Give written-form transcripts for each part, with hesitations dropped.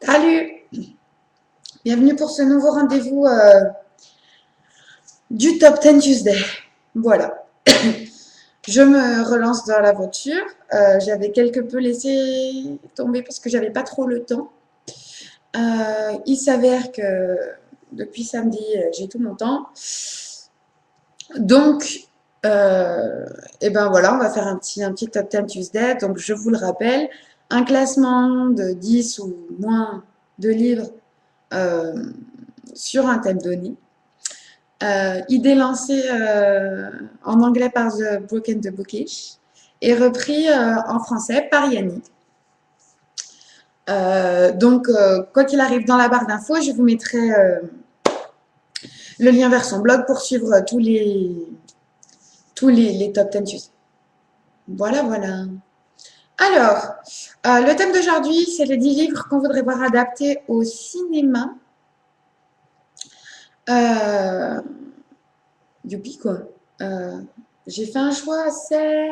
Salut, bienvenue pour ce nouveau rendez-vous du Top 10 Tuesday. Voilà, je me relance dans l'aventure. J'avais quelque peu laissé tomber parce que j'avais pas trop le temps. Il s'avère que depuis samedi, j'ai tout mon temps. Donc, et ben voilà, on va faire un petit Top 10 Tuesday. Donc, je vous le rappelle, un classement de 10 ou moins de livres euh, sur un thème donné. Idée lancée en anglais par The Broken the Bookish et repris en français par Yannick. Quoi qu'il arrive dans la barre d'infos, je vous mettrai le lien vers son blog pour suivre tous les top 10 Tuesday. Voilà, voilà. Alors, le thème d'aujourd'hui, c'est les 10 livres qu'on voudrait voir adaptés au cinéma. Euh, Youpi, quoi. Euh, j'ai fait un choix assez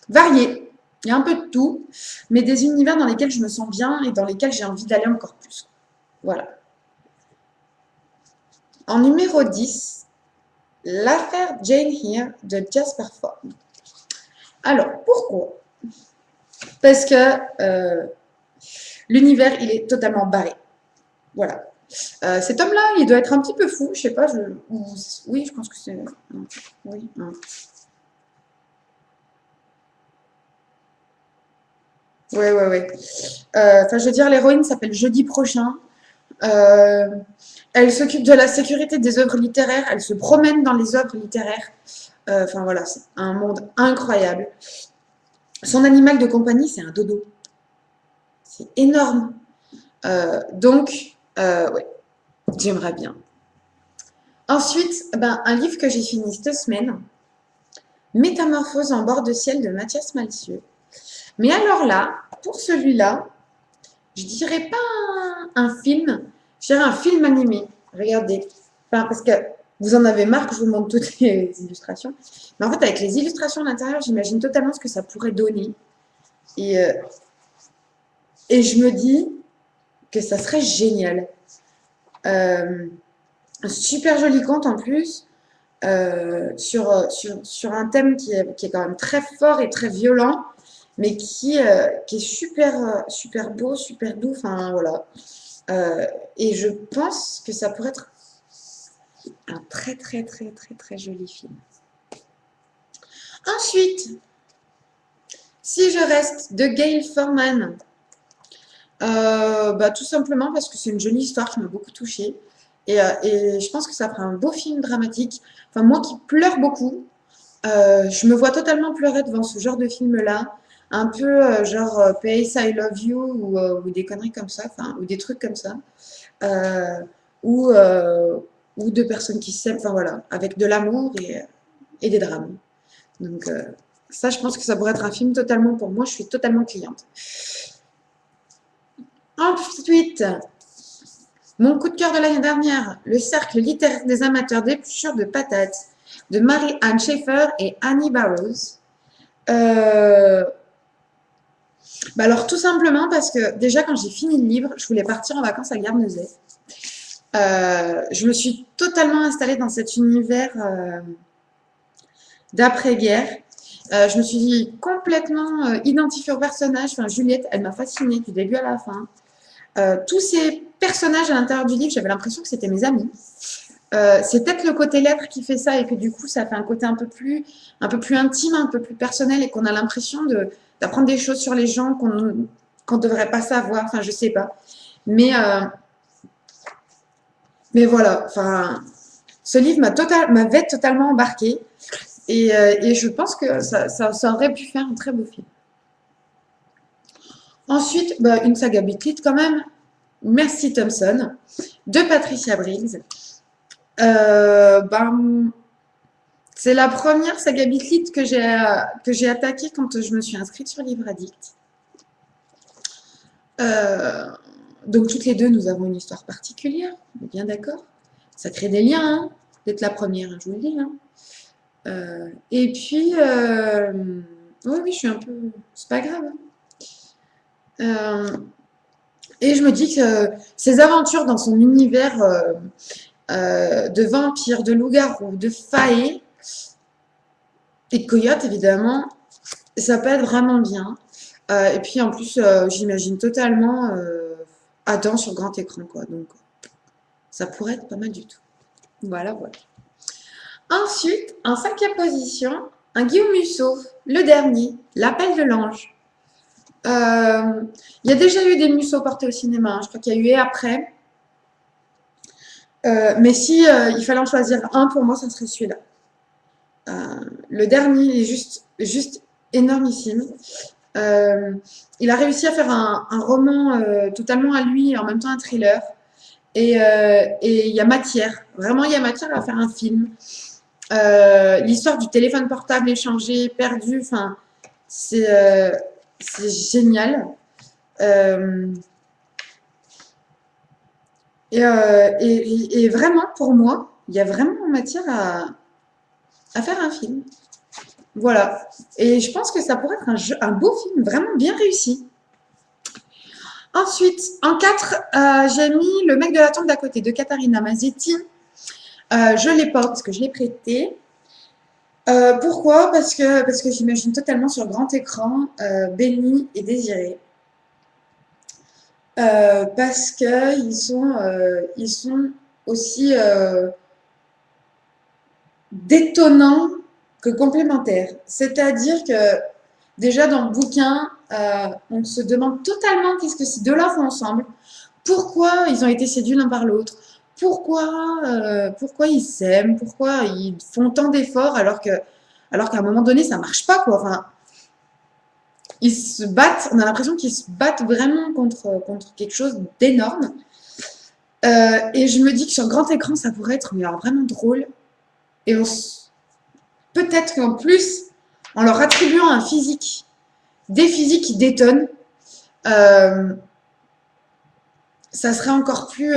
varié. Il y a un peu de tout, mais des univers dans lesquels je me sens bien et dans lesquels j'ai envie d'aller encore plus. Voilà. En numéro 10, l'affaire Jane Eyre de Jasper Fforde. Alors, pourquoi? Parce que l'univers, il est totalement barré. Voilà. Cet homme-là, il doit être un petit peu fou, je sais pas, oui, je pense que c'est... Oui, non. Ouais, ouais, ouais. Enfin, je veux dire, l'héroïne s'appelle Jeudi Prochain. Euh, Elle s'occupe de la sécurité des œuvres littéraires, elle se promène dans les œuvres littéraires. Enfin voilà, c'est un monde incroyable. Son animal de compagnie, c'est un dodo. C'est énorme. Ouais, j'aimerais bien. Ensuite, ben, un livre que j'ai fini cette semaine, Métamorphose en bord de ciel de Mathias Malzieu. Mais alors là, pour celui-là, je dirais pas un film, je dirais un film animé. Regardez. Enfin, parce que vous en avez marre que je vous montre toutes les illustrations. Mais en fait, avec les illustrations à l'intérieur, j'imagine totalement ce que ça pourrait donner. Et, euh, et je me dis que ça serait génial. Euh, un super joli conte en plus, sur un thème qui est quand même très fort et très violent, mais qui est super, super beau, super doux. Enfin, voilà. Et je pense que ça pourrait être un très très très très très joli film. Ensuite, si je reste de Gail Forman, bah, tout simplement parce que c'est une jolie histoire qui m'a beaucoup touchée. Et je pense que ça fera un beau film dramatique. Enfin, moi qui pleure beaucoup, je me vois totalement pleurer devant ce genre de film-là. Un peu genre P.S. I Love You ou des conneries comme ça, enfin, ou des trucs comme ça. Euh, ou, euh, ou deux personnes qui s'aiment, enfin voilà, avec de l'amour et des drames. Donc ça, je pense que ça pourrait être un film totalement pour moi, je suis totalement cliente. Ensuite, mon coup de cœur de l'année dernière, le cercle littéraire des amateurs d'épluchures de patates de Marie-Anne Schaeffer et Annie Barrows. Euh, Bah alors tout simplement parce que déjà quand j'ai fini le livre, je voulais partir en vacances à Guernesey. Je me suis totalement installée dans cet univers d'après-guerre. Je me suis complètement identifiée au personnage. Enfin, Juliette, elle m'a fascinée du début à la fin. Tous ces personnages à l'intérieur du livre, j'avais l'impression que c'était mes amis. C'est peut-être le côté lettre qui fait ça et que du coup, ça fait un côté un peu plus intime, un peu plus personnel et qu'on a l'impression d'apprendre des choses sur les gens qu'on ne devrait pas savoir. Enfin, je sais pas. Mais, euh, mais voilà. Enfin, ce livre m'avait totalement embarqué et je pense que ça aurait pu faire un très beau film. Ensuite, bah, une saga Beatles quand même. Merci Thompson de Patricia Briggs. Ben, c'est la première saga Beatles que j'ai attaquée quand je me suis inscrite sur Livre Addict. Euh, donc toutes les deux, nous avons une histoire particulière, on est bien d'accord. Ça crée des liens, hein, d'être la première, je vous le dis. Hein. Et puis, oui, oui, je suis un peu... C'est pas grave. Hein. Et je me dis que ses aventures dans son univers de vampires, de loups-garous, de faées et de coyotes, évidemment, ça peut être vraiment bien. Et puis en plus, j'imagine totalement Adam sur grand écran, quoi. Donc, ça pourrait être pas mal du tout. Voilà, voilà. Ensuite, en cinquième position, un Guillaume Musso, le dernier, L'appel de l'ange. Il y a déjà eu des Musso portés au cinéma, hein. Je crois qu'il y a eu et après. Mais si il fallait en choisir un, pour moi, ça serait celui-là. Le dernier est juste énormissime. Il a réussi à faire un roman totalement à lui et en même temps un thriller. Et il y a matière, vraiment il y a matière à faire un film. L'histoire du téléphone portable échangé, perdu, enfin, c'est génial. Euh, et vraiment, pour moi, il y a vraiment matière à faire un film. Voilà. Et je pense que ça pourrait être un beau film, vraiment bien réussi. Ensuite, en 4, j'ai mis Le mec de la tombe d'à côté de Katharina Mazzetti. Je l'ai pas parce que je l'ai prêté. Pourquoi? Parce que j'imagine totalement sur grand écran Benny et Désiré. Parce que ils sont aussi détonnants que complémentaires. C'est-à-dire que déjà dans le bouquin, on se demande totalement qu'est-ce que ces deux-là font ensemble, pourquoi ils ont été séduits l'un par l'autre, pourquoi ils s'aiment, pourquoi ils font tant d'efforts alors qu'à un moment donné ça marche pas quoi. Enfin, ils se battent, on a l'impression qu'ils se battent vraiment contre quelque chose d'énorme. Et je me dis que sur grand écran ça pourrait être mais alors, vraiment drôle. Et peut-être qu'en plus, en leur attribuant des physiques qui détonnent, euh, ça serait encore plus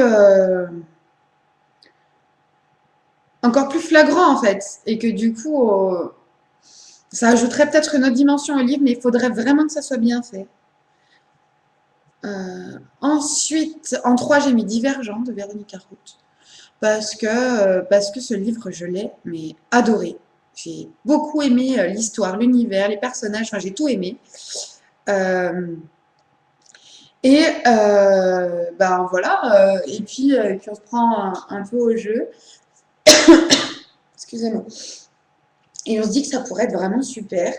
flagrant en fait. Et que du coup, ça ajouterait peut-être une autre dimension au livre, mais il faudrait vraiment que ça soit bien fait. Ensuite, en 3, j'ai mis Divergent de Véronique Arrout. Parce que ce livre, je l'ai mais adoré. J'ai beaucoup aimé l'histoire, l'univers, les personnages, enfin j'ai tout aimé. Euh, ben voilà, et puis on se prend un peu au jeu. Excusez-moi. Et on se dit que ça pourrait être vraiment super.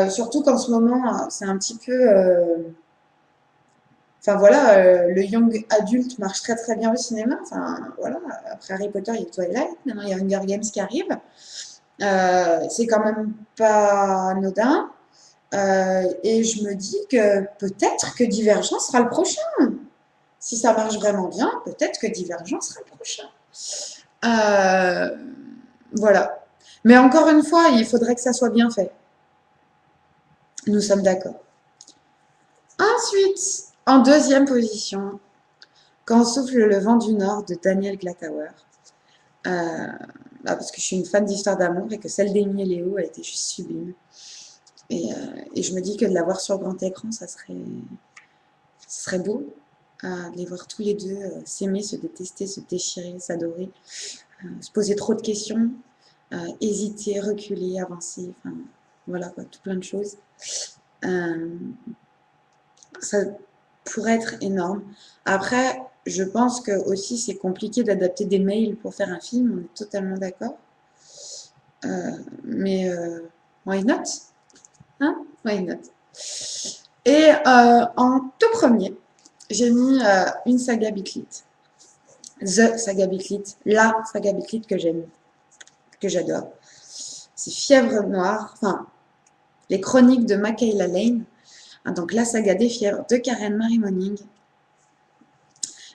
Surtout qu'en ce moment, c'est un petit peu. Enfin voilà, le young adulte marche très très bien au cinéma. Enfin voilà, après Harry Potter, il y a Twilight, maintenant il y a Hunger Games qui arrive. C'est quand même pas anodin. Et je me dis que peut-être que Divergent sera le prochain. Si ça marche vraiment bien, peut-être que Divergent sera le prochain. Euh, voilà. Mais encore une fois, il faudrait que ça soit bien fait. Nous sommes d'accord. Ensuite, en deuxième position, Quand souffle le vent du Nord de Daniel Glatauer. Parce que je suis une fan d'histoire d'amour et que celle d'Amy et Léo a été juste sublime. Et je me dis que de la voir sur grand écran, ça serait beau de les voir tous les deux s'aimer, se détester, se déchirer, s'adorer, se poser trop de questions, hésiter, reculer, avancer, enfin voilà quoi, tout plein de choses. Euh, ça pourrait être énorme. Après, je pense que aussi c'est compliqué d'adapter des mails pour faire un film, on est totalement d'accord. Mais why not? Hein? Why not? Et en tout premier, j'ai mis une saga Bitlit. The saga Bitlit, la saga Bitlit que j'aime, que j'adore. C'est Fièvre Noire, enfin, les chroniques de Michaela Lane, donc la saga des fièvres de Karen Marie Moning.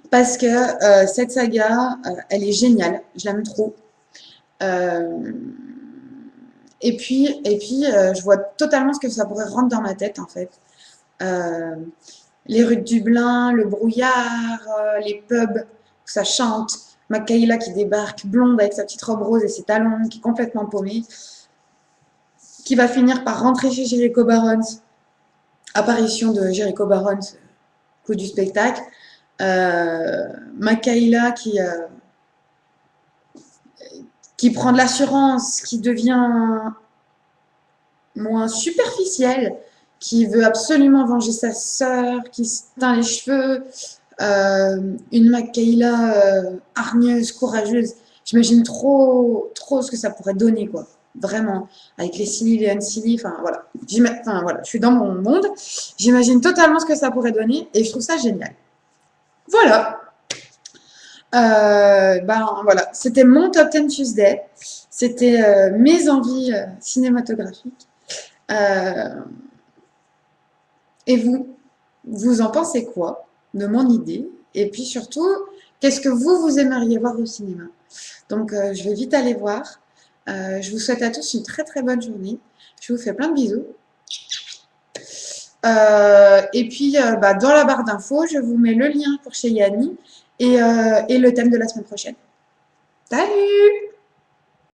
Parce que cette saga, elle est géniale, je l'aime trop. Je vois totalement ce que ça pourrait rentrer dans ma tête, en fait. Les rues de Dublin, le brouillard, les pubs où ça chante, Michaela qui débarque blonde avec sa petite robe rose et ses talons, qui est complètement paumée, qui va finir par rentrer chez Jericho Barons. Apparition de Jericho Barons, coût du spectacle. Makaïla qui prend de l'assurance, qui devient moins superficielle, qui veut absolument venger sa sœur, qui se teint les cheveux. Une Makaïla hargneuse, courageuse. J'imagine trop ce que ça pourrait donner, quoi. Vraiment, avec les Silly, les Unsilly, enfin voilà. Enfin voilà, je suis dans mon monde. J'imagine totalement ce que ça pourrait donner et je trouve ça génial. Voilà. Ben voilà, c'était mon Top 10 Tuesday. C'était mes envies cinématographiques. Euh, et vous, vous en pensez quoi de mon idée? Et puis surtout, qu'est-ce que vous aimeriez voir au cinéma? Donc, je vais vite aller voir. Je vous souhaite à tous une très très bonne journée. Je vous fais plein de bisous. Et puis, bah, dans la barre d'infos, je vous mets le lien pour chez Yanni et le thème de la semaine prochaine. Salut!